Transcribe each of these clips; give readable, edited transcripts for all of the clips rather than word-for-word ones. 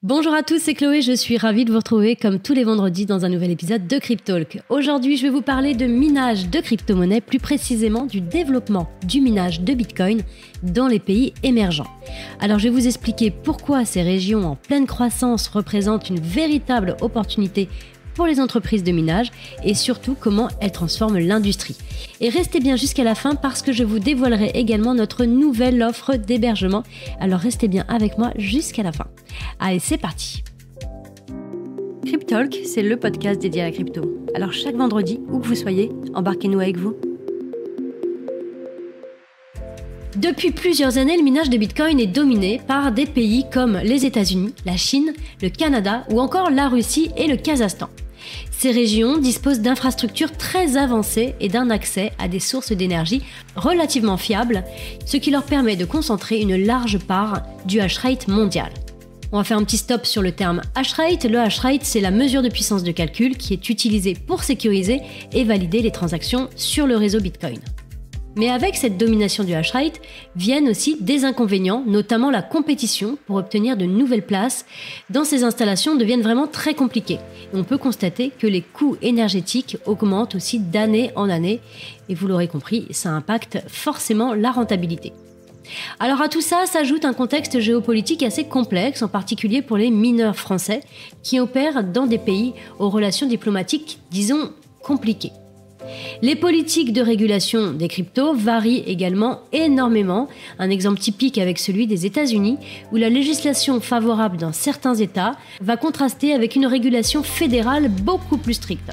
Bonjour à tous, c'est Chloé, je suis ravie de vous retrouver comme tous les vendredis dans un nouvel épisode de Cryptalk. Aujourd'hui, je vais vous parler de minage de crypto-monnaies, plus précisément du développement du minage de Bitcoin dans les pays émergents. Alors, je vais vous expliquer pourquoi ces régions en pleine croissance représentent une véritable opportunité pour les entreprises de minage et surtout comment elles transforment l'industrie. Et restez bien jusqu'à la fin parce que je vous dévoilerai également notre nouvelle offre d'hébergement. Alors restez bien avec moi jusqu'à la fin. Allez, c'est parti. Cryptalk, c'est le podcast dédié à la crypto. Alors chaque vendredi, où que vous soyez, embarquez-nous avec vous. Depuis plusieurs années, le minage de Bitcoin est dominé par des pays comme les États-Unis, la Chine, le Canada ou encore la Russie et le Kazakhstan. Ces régions disposent d'infrastructures très avancées et d'un accès à des sources d'énergie relativement fiables, ce qui leur permet de concentrer une large part du hash rate mondial. On va faire un petit stop sur le terme hash rate. Le hash rate, c'est la mesure de puissance de calcul qui est utilisée pour sécuriser et valider les transactions sur le réseau Bitcoin. Mais avec cette domination du hash rate, viennent aussi des inconvénients, notamment la compétition pour obtenir de nouvelles places dans ces installations deviennent vraiment très compliquées. Et on peut constater que les coûts énergétiques augmentent aussi d'année en année. Et vous l'aurez compris, ça impacte forcément la rentabilité. Alors à tout ça s'ajoute un contexte géopolitique assez complexe, en particulier pour les mineurs français qui opèrent dans des pays aux relations diplomatiques, disons, compliquées. Les politiques de régulation des cryptos varient également énormément. Un exemple typique avec celui des États-Unis, où la législation favorable dans certains États va contraster avec une régulation fédérale beaucoup plus stricte.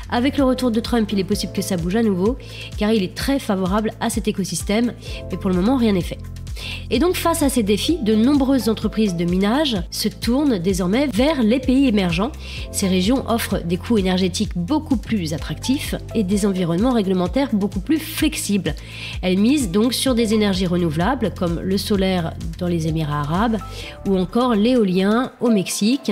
Avec le retour de Trump, il est possible que ça bouge à nouveau, car il est très favorable à cet écosystème, mais pour le moment, rien n'est fait. Et donc face à ces défis, de nombreuses entreprises de minage se tournent désormais vers les pays émergents. Ces régions offrent des coûts énergétiques beaucoup plus attractifs et des environnements réglementaires beaucoup plus flexibles. Elles misent donc sur des énergies renouvelables comme le solaire dans les Émirats arabes ou encore l'éolien au Mexique,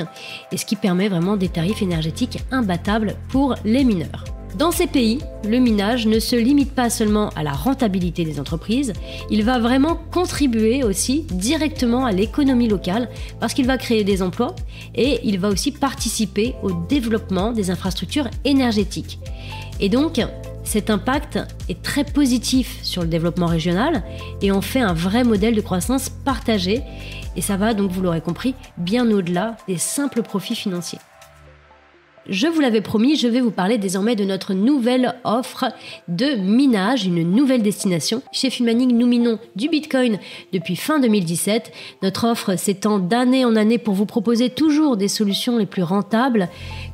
et ce qui permet vraiment des tarifs énergétiques imbattables pour les mineurs. Dans ces pays, le minage ne se limite pas seulement à la rentabilité des entreprises, il va vraiment contribuer aussi directement à l'économie locale parce qu'il va créer des emplois et il va aussi participer au développement des infrastructures énergétiques. Et donc, cet impact est très positif sur le développement régional et en fait un vrai modèle de croissance partagé. Et ça va donc, vous l'aurez compris, bien au-delà des simples profits financiers. Je vous l'avais promis, je vais vous parler désormais de notre nouvelle offre de minage, une nouvelle destination. Chez Fulmaning, nous minons du Bitcoin depuis fin 2017. Notre offre s'étend d'année en année pour vous proposer toujours des solutions les plus rentables.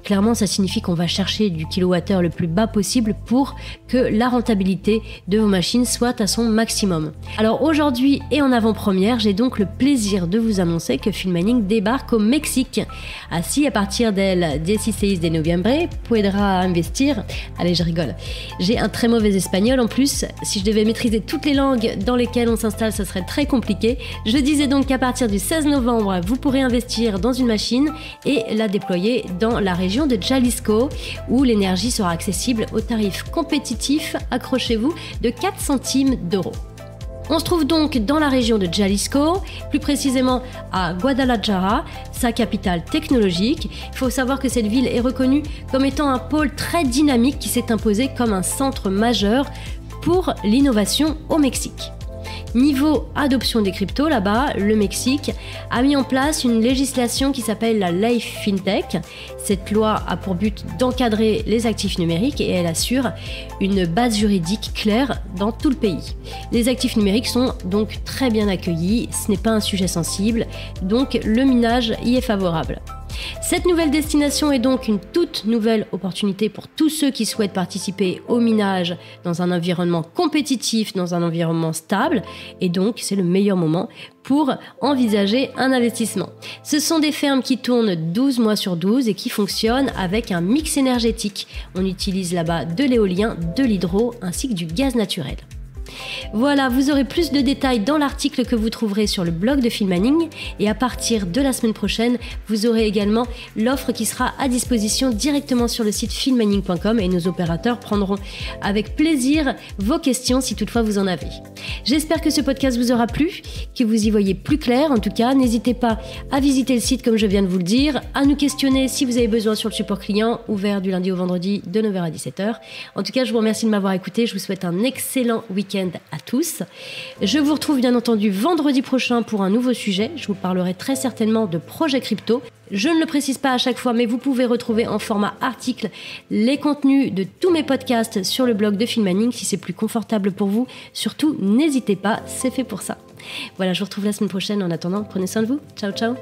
Clairement, ça signifie qu'on va chercher du kilowattheure le plus bas possible pour que la rentabilité de vos machines soit à son maximum. Alors aujourd'hui et en avant-première, j'ai donc le plaisir de vous annoncer que Fulmaning débarque au Mexique. Así a partir del 16 de noviembre, podrá investir. Allez, je rigole. J'ai un très mauvais espagnol en plus. Si je devais maîtriser toutes les langues dans lesquelles on s'installe, ça serait très compliqué. Je disais donc qu'à partir du 16 novembre, vous pourrez investir dans une machine et la déployer dans la région de Jalisco, où l'énergie sera accessible au tarif compétitif, accrochez-vous, de 4 centimes d'euros. On se trouve donc dans la région de Jalisco, plus précisément à Guadalajara, sa capitale technologique. Il faut savoir que cette ville est reconnue comme étant un pôle très dynamique qui s'est imposé comme un centre majeur pour l'innovation au Mexique. Niveau adoption des cryptos, là-bas, le Mexique a mis en place une législation qui s'appelle la Ley FinTech. Cette loi a pour but d'encadrer les actifs numériques et elle assure une base juridique claire dans tout le pays. Les actifs numériques sont donc très bien accueillis, ce n'est pas un sujet sensible, donc le minage y est favorable. Cette nouvelle destination est donc une toute nouvelle opportunité pour tous ceux qui souhaitent participer au minage dans un environnement compétitif, dans un environnement stable, et donc c'est le meilleur moment pour envisager un investissement. Ce sont des fermes qui tournent 12 mois sur 12 et qui fonctionnent avec un mix énergétique. On utilise là-bas de l'éolien, de l'hydro ainsi que du gaz naturel. Voilà, vous aurez plus de détails dans l'article que vous trouverez sur le blog de Filming, et à partir de la semaine prochaine, vous aurez également l'offre qui sera à disposition directement sur le site filming.com, et nos opérateurs prendront avec plaisir vos questions si toutefois vous en avez. J'espère que ce podcast vous aura plu, que vous y voyez plus clair. En tout cas, n'hésitez pas à visiter le site comme je viens de vous le dire, à nous questionner si vous avez besoin sur le support client, ouvert du lundi au vendredi de 9h à 17h. En tout cas, je vous remercie de m'avoir écouté, je vous souhaite un excellent week-end à tous. Je vous retrouve bien entendu vendredi prochain pour un nouveau sujet. Je vous parlerai très certainement de projets crypto. Je ne le précise pas à chaque fois, mais vous pouvez retrouver en format article les contenus de tous mes podcasts sur le blog de Filming si c'est plus confortable pour vous. Surtout, n'hésitez pas, c'est fait pour ça. Voilà, je vous retrouve la semaine prochaine. En attendant, prenez soin de vous. Ciao, ciao.